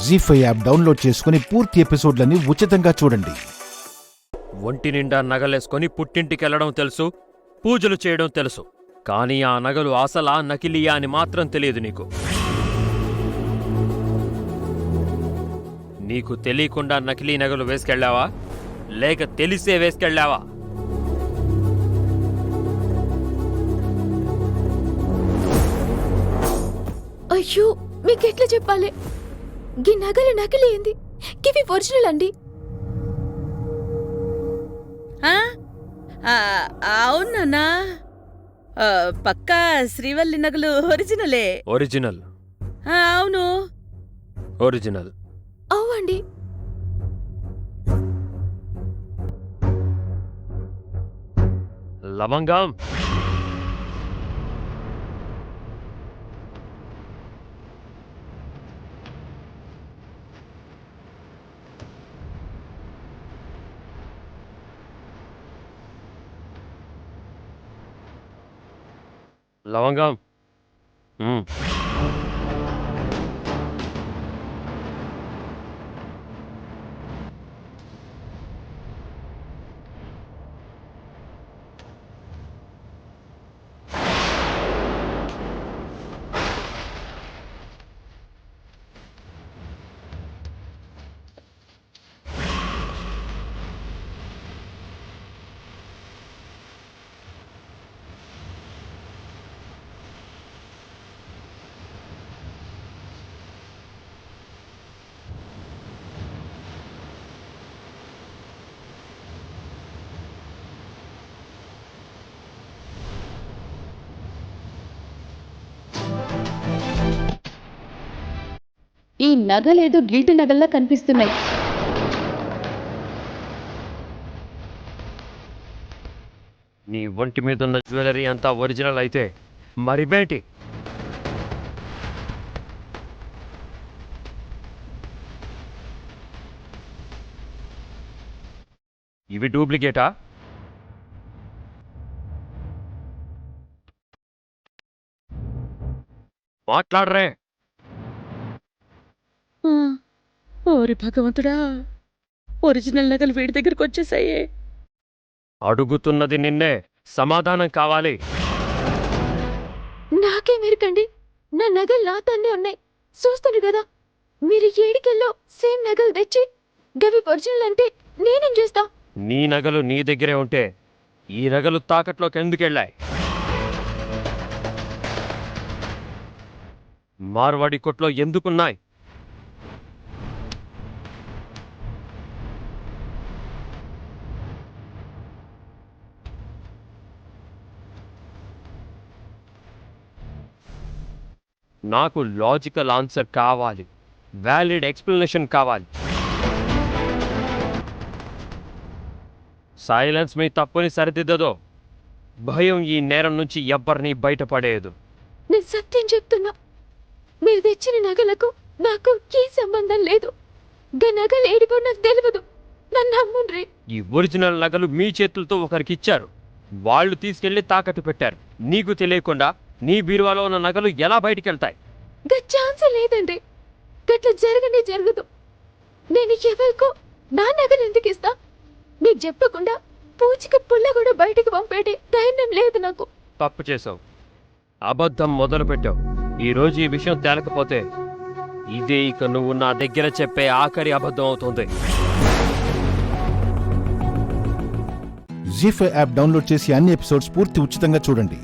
జీ5 app download చేసుకుని పూర్తి ఎపిసోడ్లని ఉచితంగా చూడండి. ఒంటి నిండా నగలేసుకొని పుట్టింటికెళ్లడం తెలుసు, పూజలు చేయడం తెలుసు. కానీ ఆ నగలు అసలా నకిలీయా అని మాత్రం తెలియదు నీకు. నీకు తెలియకుండా నకిలీ నగలు వేసుకెళ్ళావా, లేక తెలిసే వేసుకెళ్ళావా? అయ్యో, మీకెట్లా చెప్పాలి? గీ నగలు నకిలీ ఏంది, గివి ఒరిజినల్ అండి. అవునన్నా, పక్కా శ్రీవల్లి నగలు ఒరిజినలే. ఒరిజినల్. అవును, ఒరిజినల్. అవ్వండి. లవంగం, లవంగం. ఈ నగలేదో గిల్ట్ నగల్లా కనిపిస్తున్నాయి. నీ ఒంటి మీదున్న జ్యువెలరీ అంతా ఒరిజినల్ అయితే మరివేంటి? ఇవి డూప్లికేటా? మాట్లాడరే. ఓరి భగవంతుడా, ఒరిజినల్ నగలు వీడి దగ్గరకు వచ్చేసాయే. అడుగుతున్నది నిన్నే, సమాధానం కావాలి. నాకేమెరకండి, నా నగలు నాతోనే ఉన్నాయి. చూస్తాను కదా, మీరు ఏడికెళ్ళో సేమ్ నగలు తెచ్చి గవి ఒరిజినల్ అంటే నేనేం చేస్తా? నీ నగలు నీ దగ్గరే ఉంటే ఈ నగలు తాకట్లోకి ఎందుకెళ్ళాయి? మార్వాడి కొట్లో ఎందుకున్నాయి? నాకు లాజికల్ ఆన్సర్ కావాలి, వ్యాలిడ్ ఎక్స్ప్లెనేషన్ కావాలి. సైలెన్స్ మీ తప్పుని సరిదిద్దదో. భయం ఈ నేరం నుంచి ఎవ్వరినీ బయటపడేదు. నేను సత్యం చెప్తున్నా, మీరు తెచ్చిన నగలకు నాకు ఏ సంబంధం లేదు. గా నగలు ఏడిపో నాకు తెలియదు, నన్ను నమ్ముండ్రి. ఈ ఒరిజినల్ నగలు మీ చేతులతో ఒకరికి ఇచ్చారు, వాళ్ళు తీసుకెళ్లి తాకట్టు పెట్టారు. నీకు తెలియకుండా నీ బీరువాలో ఉన్న నగలు ఎలా బయటికెళ్తాయి? గా ఛాన్స్ లేదండి, గట్ల జరగనే జరగదు. నేను ఎవరికో నా నగలు ఎందుకు ఇస్తా? మీకు చెప్పకుండా పూచిక పుల్ల కూడా బయటకు పంపేటి ధైర్యం లేదు నాకు. తప్పు చేసావు, అబద్ధం మొదలు పెట్టావు. ఈరోజు ఈ విషయం తేలకపోతే ఇదే ఇక నువ్వు నా దగ్గర చెప్పే ఆఖరి అబద్ధం అవుతుంది. జీ5 యాప్ డౌన్లోడ్ చేసి అన్ని ఎపిసోడ్స్ పూర్తి ఉచితంగా చూడండి.